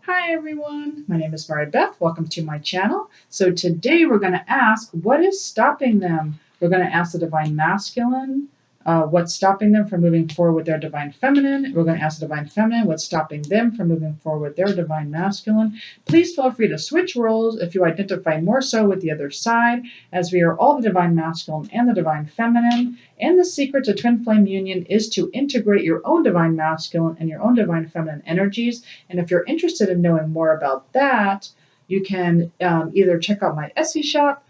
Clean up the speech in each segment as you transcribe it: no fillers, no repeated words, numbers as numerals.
Hi everyone, my name is Mary Beth. Welcome to my channel. So today we're going to ask, what is stopping them? We're going to ask the Divine Masculine, what's stopping them from moving forward with their Divine Feminine. We're going to ask the Divine Feminine, what's stopping them from moving forward with their Divine Masculine. Please feel free to switch roles if you identify more so with the other side, as we are all the Divine Masculine and the Divine Feminine. And the secret to Twin Flame Union is to integrate your own Divine Masculine and your own Divine Feminine energies. And if you're interested in knowing more about that, you can either check out my Etsy shop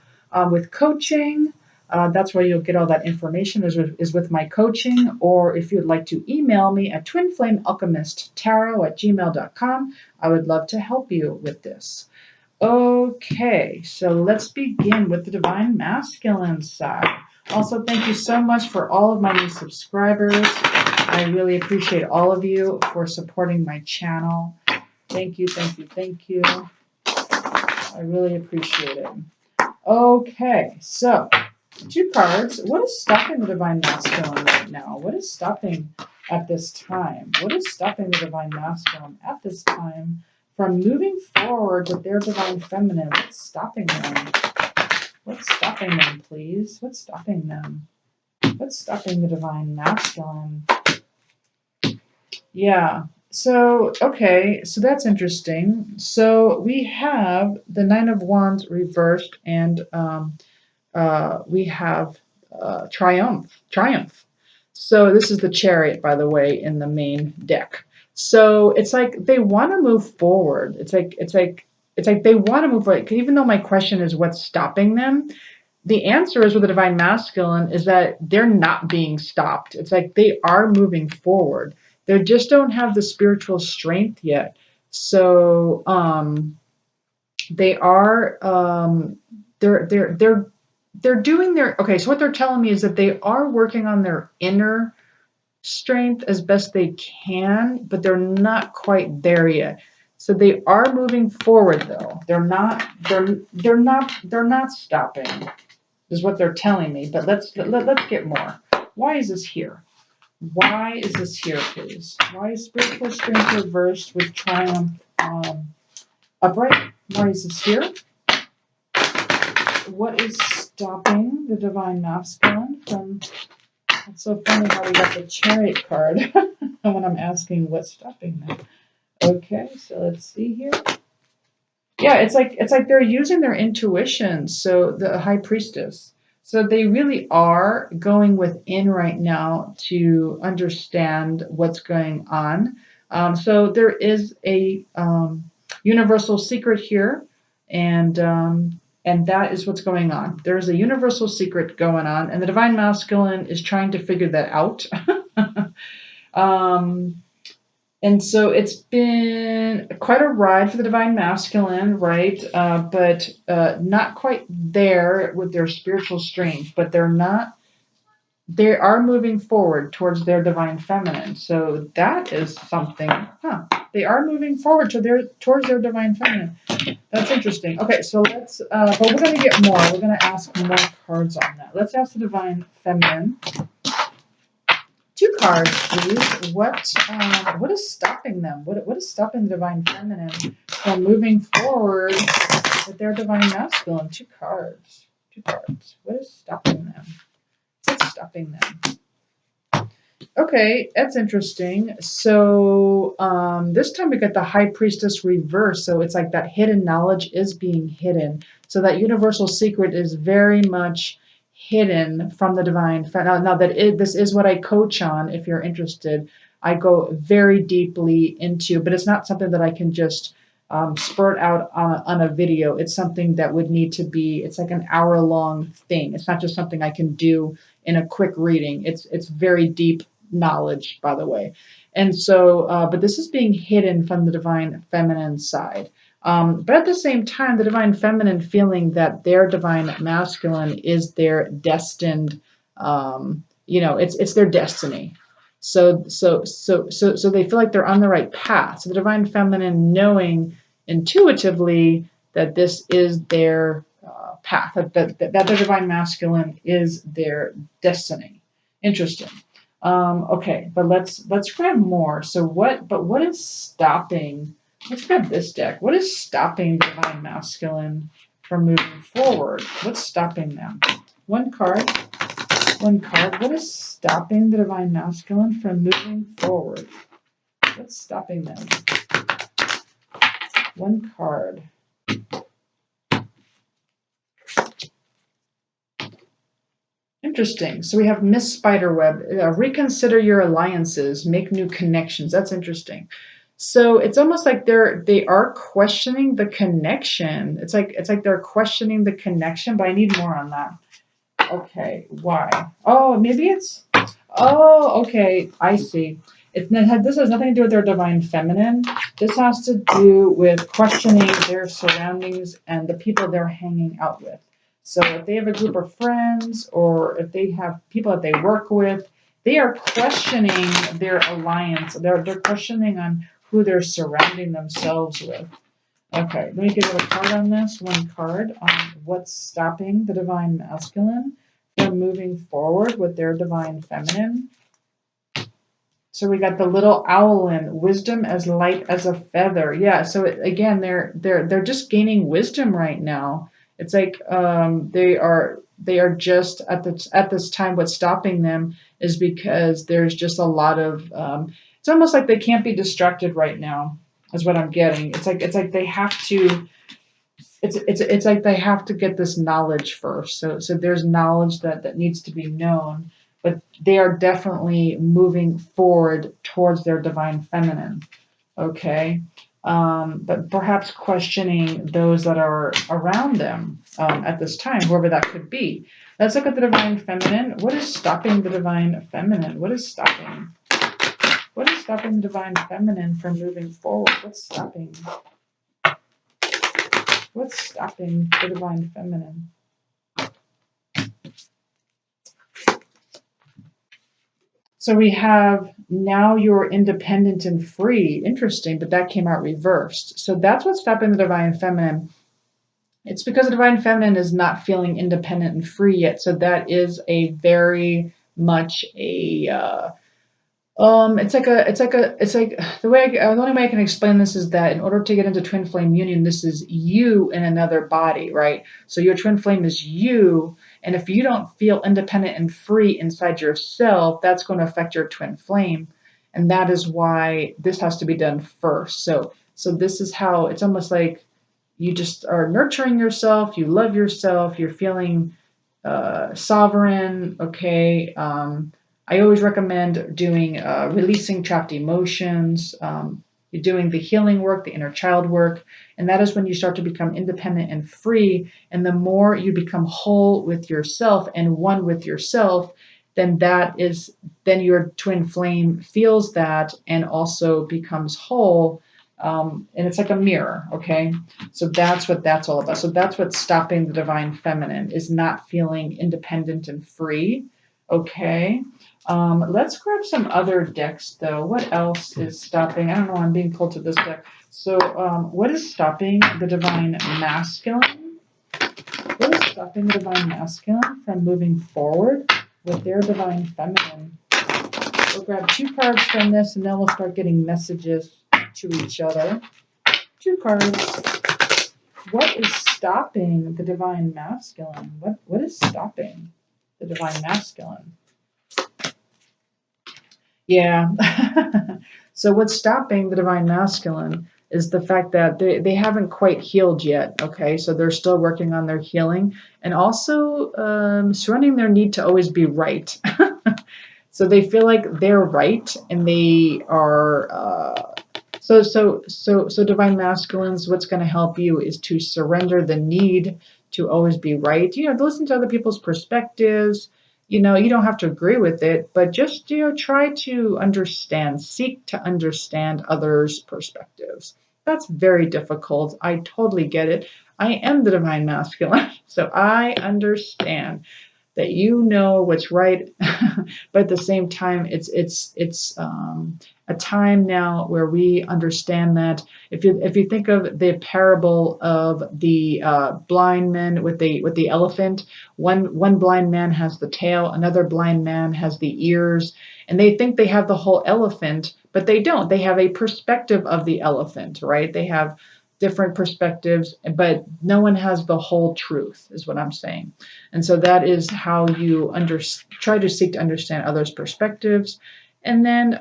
with coaching. That's where you'll get all that information is with my coaching. Or if you'd like to email me at twinflamealchemisttarot@gmail.com, I would love to help you with this. Okay, so let's begin with the Divine Masculine side. Also, thank you so much for all of my new subscribers. I really appreciate all of you for supporting my channel. Thank you, thank you, thank you. I really appreciate it. Okay, so 2 cards. What is stopping the Divine Masculine right now? What is stopping at this time? What is stopping the Divine Masculine at this time from moving forward with their Divine Feminine? What's stopping them? What's stopping them, please? What's stopping them? What's stopping the Divine Masculine? Yeah. So, okay, so that's interesting. So we have the Nine of Wands reversed, and we have Triumph. So this is the Chariot, by the way, in the main deck. So it's like they want to move forward. It's like they want to move forward. Even though my question is what's stopping them, the answer is with the Divine Masculine is that they're not being stopped. It's like they are moving forward. They just don't have the spiritual strength yet. So they are they're doing their, okay, so what they're telling me is that they are working on their inner strength as best they can, but they're not quite there yet. So they are moving forward though. They're not stopping, is what they're telling me. But let's get more. Why is this here? Why is this here, please? Why is spiritual strength reversed with Triumph upright? Why is this here? What is stopping the Divine Masculine from... It's so funny how we got the Chariot card when I'm asking what's stopping them. Okay, so let's see here. Yeah, it's like they're using their intuition. So the High Priestess. So they really are going within right now to understand what's going on. So there is a universal secret here, and that is what's going on. There is a universal secret going on, and the Divine Masculine is trying to figure that out. And so it's been quite a ride for the Divine Masculine, right? But not quite there with their spiritual strength, but they are moving forward towards their Divine Feminine. So that is something, they are moving forward towards their Divine Feminine. That's interesting. Okay, so let's, but we're going to get more. We're going to ask more cards on that. Let's ask the Divine Feminine. 2 cards, please. What is stopping them? What is stopping the Divine Feminine from moving forward with their Divine Masculine? 2 cards. 2 cards. What is stopping them? What's stopping them? Okay, that's interesting. So this time we got the High Priestess reverse. So it's like that hidden knowledge is being hidden. So that universal secret is very much hidden from the Divine. Now this is what I coach on. If you're interested, I go very deeply into, but it's not something that I can just spurt out on a video. It's something that would need to be, it's like an hour-long thing. It's not just something I can do in a quick reading. It's very deep knowledge, by the way. And so, but this is being hidden from the Divine Feminine side. But at the same time, the Divine Feminine feeling that their Divine Masculine is their destined, it's their destiny. So they feel like they're on the right path. So the Divine Feminine knowing intuitively that this is their path, that the Divine Masculine is their destiny. Interesting. Okay, but let's grab more. So what is stopping Let's grab this deck. What is stopping the divine masculine from moving forward? What's stopping them? One card. One card. What is stopping the divine masculine from moving forward? What's stopping them? One card. Interesting. So we have Miss Spiderweb. Reconsider your alliances. Make new connections. That's interesting. So it's almost like they are questioning the connection. It's like they're questioning the connection, but I need more on that. Okay, why? Oh, maybe it's. Oh, okay, I see. This has nothing to do with their divine feminine. This has to do with questioning their surroundings and the people they're hanging out with. So if they have a group of friends or if they have people that they work with, they are questioning their alliance. They're questioning on who they're surrounding themselves with. Okay, let me give you a card on this. One card on what's stopping the divine masculine from moving forward with their divine feminine. So we got the little owlin, wisdom as light as a feather. Yeah. So again, they're just gaining wisdom right now. It's like they are just at this time. What's stopping them is because there's just a lot of. It's almost like they can't be distracted right now. Is what I'm getting. It's like they have to. It's like they have to get this knowledge first. So there's knowledge that needs to be known, but they are definitely moving forward towards their divine feminine. Okay. But perhaps questioning those that are around them at this time, whoever that could be. Let's look at the divine feminine. What is stopping the divine feminine? What is stopping? What is stopping the divine feminine from moving forward? What's stopping? What's stopping the divine feminine? So we have now you're independent and free. Interesting, but that came out reversed. So that's what's stopping the divine feminine. It's because the divine feminine is not feeling independent and free yet. So that is a very much a it's like the only way I can explain this is that in order to get into twin flame union, this is you in another body, right? So your twin flame is you, and if you don't feel independent and free inside yourself, that's going to affect your twin flame, and that is why this has to be done first. So this is how it's almost like you just are nurturing yourself, you love yourself, you're feeling sovereign, okay. I always recommend doing releasing trapped emotions. You're doing the healing work, the inner child work, and that is when you start to become independent and free. And the more you become whole with yourself and one with yourself, then your twin flame feels that and also becomes whole. And it's like a mirror, okay? So that's what that's all about. So that's what's stopping the divine feminine is not feeling independent and free, okay? Let's grab some other decks, though. What else is stopping? I don't know. I'm being pulled to this deck. So, what is stopping the divine masculine? What is stopping the divine masculine from moving forward with their divine feminine? We'll grab two cards from this, and then we'll start getting messages to each other. Two cards. What is stopping the divine masculine? What is stopping the divine masculine? Yeah. So what's stopping the divine masculine is the fact that they haven't quite healed yet. Okay. So they're still working on their healing and also surrounding their need to always be right. So they feel like they're right and they are so divine masculines, what's going to help you is to surrender the need to always be right. To listen to other people's perspectives. You don't have to agree with it, but just try to understand, seek to understand others' perspectives. That's very difficult. I totally get it. I am the divine masculine, so I understand that you know what's right, but at the same time, it's a time now where we understand that if you think of the parable of the blind men with the elephant, one blind man has the tail, another blind man has the ears, and they think they have the whole elephant, but they don't. They have a perspective of the elephant, right? They have different perspectives, but no one has the whole truth, is what I'm saying. And so that is how you try to seek to understand others' perspectives. And then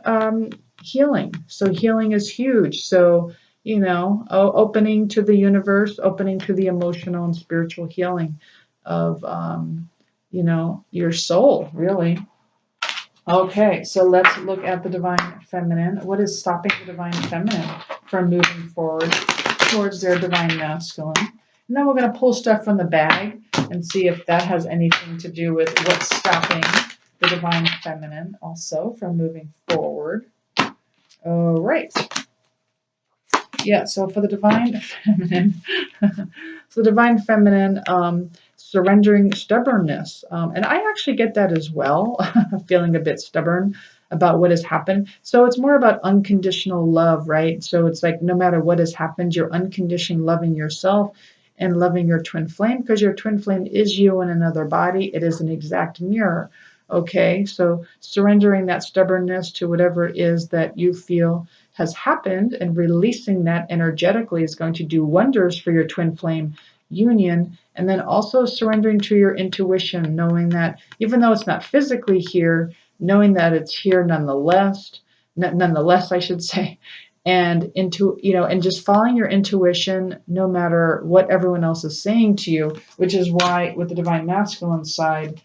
healing. So healing is huge. So, opening to the universe, opening to the emotional and spiritual healing of, your soul, really. Okay, so let's look at the divine feminine. What is stopping the divine feminine from moving forward towards their divine masculine? And then we're going to pull stuff from the bag and see if that has anything to do with what's stopping the divine feminine also from moving forward. All right. Yeah, so for the divine feminine, so the divine feminine, surrendering stubbornness. And I actually get that as well, feeling a bit stubborn about what has happened. So it's more about unconditional love, right? So it's like no matter what has happened, you're unconditionally loving yourself and loving your twin flame, because your twin flame is you in another body. It is an exact mirror. Okay, so surrendering that stubbornness to whatever it is that you feel has happened, and releasing that energetically is going to do wonders for your twin flame union. And then also surrendering to your intuition, knowing that even though it's not physically here, knowing that it's here nonetheless, I should say, and and just following your intuition no matter what everyone else is saying to you, which is why with the divine masculine side,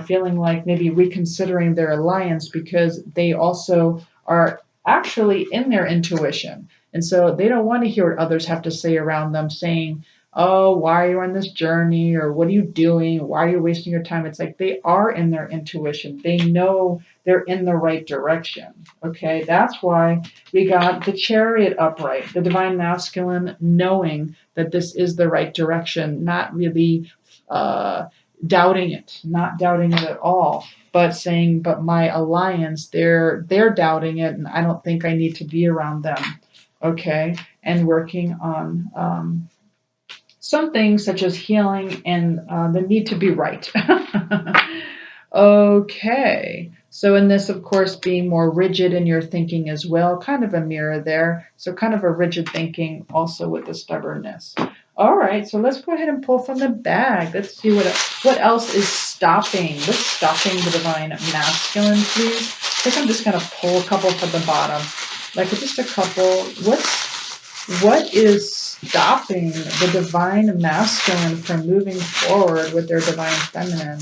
feeling like maybe reconsidering their alliance, because they also are actually in their intuition. And so they don't want to hear what others have to say around them, saying, oh, why are you on this journey? Or what are you doing? Why are you wasting your time? It's like they are in their intuition. They know they're in the right direction. Okay, that's why we got the Chariot upright, the divine masculine, knowing that this is the right direction, not really not doubting it at all, but saying, but my alliance, they're doubting it, and I don't think I need to be around them. Okay, and working on some things such as healing and the need to be right. Okay, so in this, of course, being more rigid in your thinking as well, kind of a mirror there. So kind of a rigid thinking also with the stubbornness. All right, so let's go ahead and pull from the bag. Let's see what else is stopping. What's stopping the divine masculine, please? I think I'm just going to pull a couple from the bottom, like just a couple. What is stopping the divine masculine from moving forward with their divine feminine?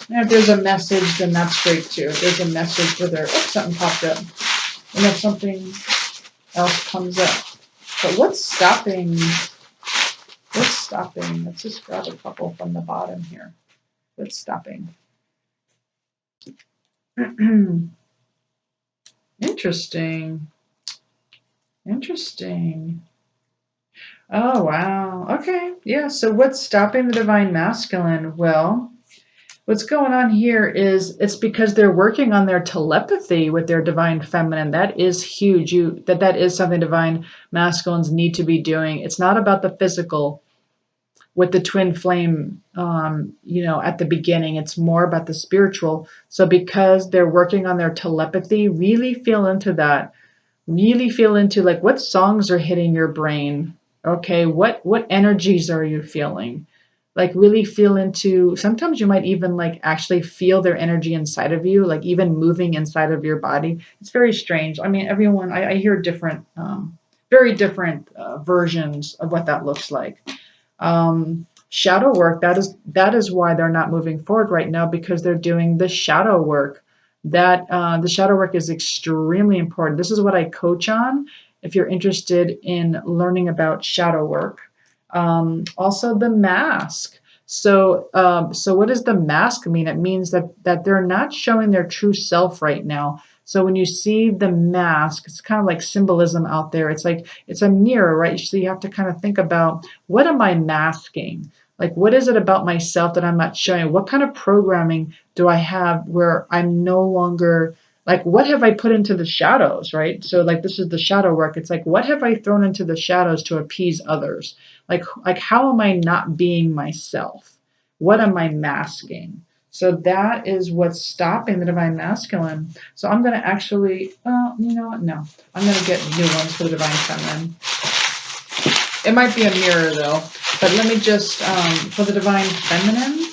And if there's a message, then that's great too. If there's a message where something popped up. And if something else comes up. But what's stopping? Let's just grab a couple from the bottom here. What's stopping? Interesting. Oh, wow. Okay. Yeah. So what's stopping the divine masculine? Well, what's going on here is it's because they're working on their telepathy with their divine feminine. That is huge. That is something divine masculines need to be doing. It's not about the physical with the twin flame, at the beginning. It's more about the spiritual. So because they're working on their telepathy, really feel into that. Really feel into like what songs are hitting your brain. Okay, what energies are you feeling? Like really feel into, sometimes you might even like actually feel their energy inside of you, like even moving inside of your body. It's very strange. I mean, everyone, I hear different, very different versions of what that looks like. Shadow work, that is why they're not moving forward right now, because they're doing the shadow work. That the shadow work is extremely important. This is what I coach on if you're interested in learning about shadow work. Also the mask. So what does the mask mean? It means that they're not showing their true self right now. So when you see the mask, it's kind of like symbolism out there. It's like it's a mirror, right? So you have to kind of think about, what am I masking? Like, what is it about myself that I'm not showing? What kind of programming do I have where I'm no longer, like, what have I put into the shadows, right? So, like, this is the shadow work. It's like, what have I thrown into the shadows to appease others? Like, how am I not being myself? What am I masking? So that is what's stopping the divine masculine. So I'm going to actually, you know what? No, I'm going to get new ones for the divine feminine. It might be a mirror though, but let me just, for the divine feminine,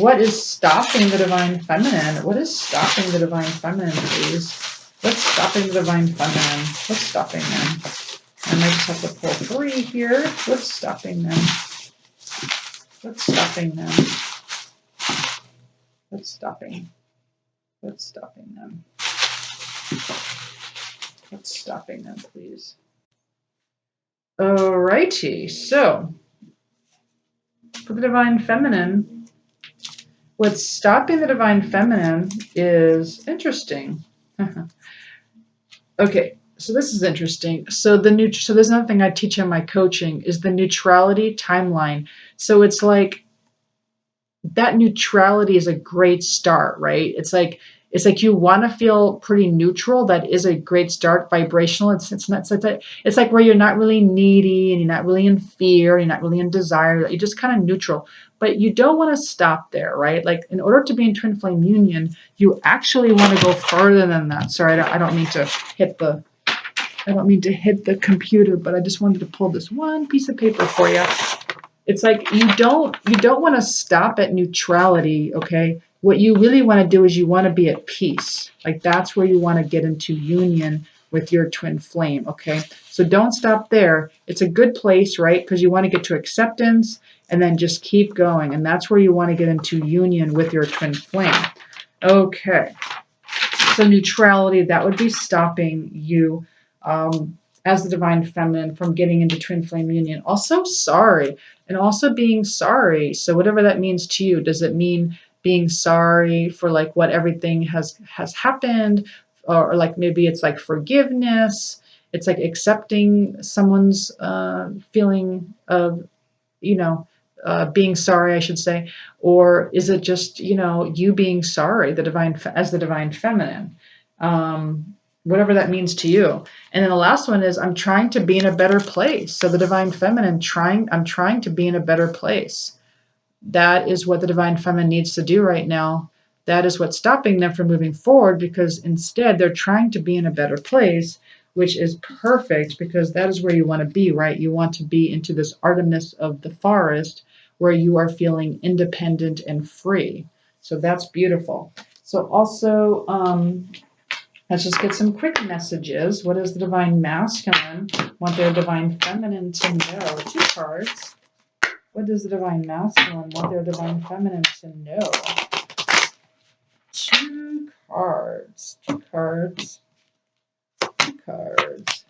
what is stopping the divine feminine? What is stopping the divine feminine, please? What's stopping the divine feminine? What's stopping them? I might just have to pull 3 here. What's stopping them? What's stopping them? What's stopping? What's stopping them? What's stopping them, please? Alrighty, so for the divine feminine, what's stopping the divine feminine is interesting. Okay, so this is interesting. So there's another thing I teach in my coaching is the neutrality timeline. So it's like that neutrality is a great start, right? It's like you want to feel pretty neutral. That is a great start, vibrational. It's like where you're not really needy and you're not really in fear, you're not really in desire. You're just kind of neutral. But you don't want to stop there, right? Like in order to be in twin flame union, you actually want to go further than that. Sorry, I don't mean to hit the computer, but I just wanted to pull this one piece of paper for you. It's like you don't want to stop at neutrality, okay? What you really want to do is you want to be at peace. Like that's where you want to get into union with your twin flame, okay? So don't stop there. It's a good place, right? Because you want to get to acceptance and then just keep going. And that's where you want to get into union with your twin flame. Okay. So neutrality, that would be stopping you as the divine feminine from getting into twin flame union. Also sorry, and also being sorry. So whatever that means to you, does it mean being sorry for like what everything has happened, or like maybe it's like forgiveness? It's like accepting someone's feeling of, you know, being sorry, I should say, or is it just, you know, you being sorry, the divine as the divine feminine, whatever that means to you. And then the last one is I'm trying to be in a better place. So the divine feminine I'm trying to be in a better place. That is what the divine feminine needs to do right now. That is what's stopping them from moving forward, because instead they're trying to be in a better place, which is perfect because that is where you want to be, right? You want to be into this Artemis of the forest where you are feeling independent and free. So that's beautiful. So also, let's just get some quick messages. What does the divine masculine want their divine feminine to know? 2 cards. What does the divine masculine want their divine feminine to know? 2 cards. 2 cards. 2 cards.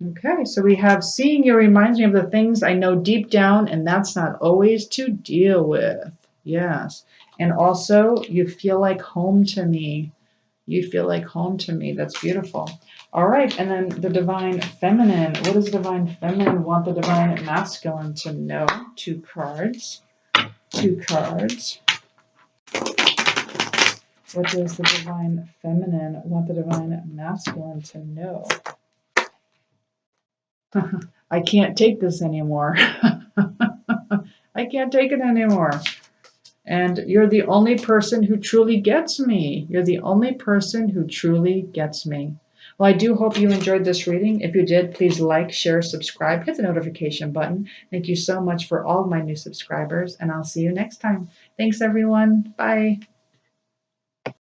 Okay, so we have seeing you reminds me of the things I know deep down, and that's not always to deal with. Yes. And also, you feel like home to me. You feel like home to me. That's beautiful. All right, and then the divine feminine. What does the divine feminine want the divine masculine to know? 2 cards. 2 cards. What does the divine feminine want the divine masculine to know? I can't take this anymore. I can't take it anymore. And you're the only person who truly gets me. You're the only person who truly gets me. Well, I do hope you enjoyed this reading. If you did, please like, share, subscribe, hit the notification button. Thank you so much for all of my new subscribers, and I'll see you next time. Thanks, everyone. Bye.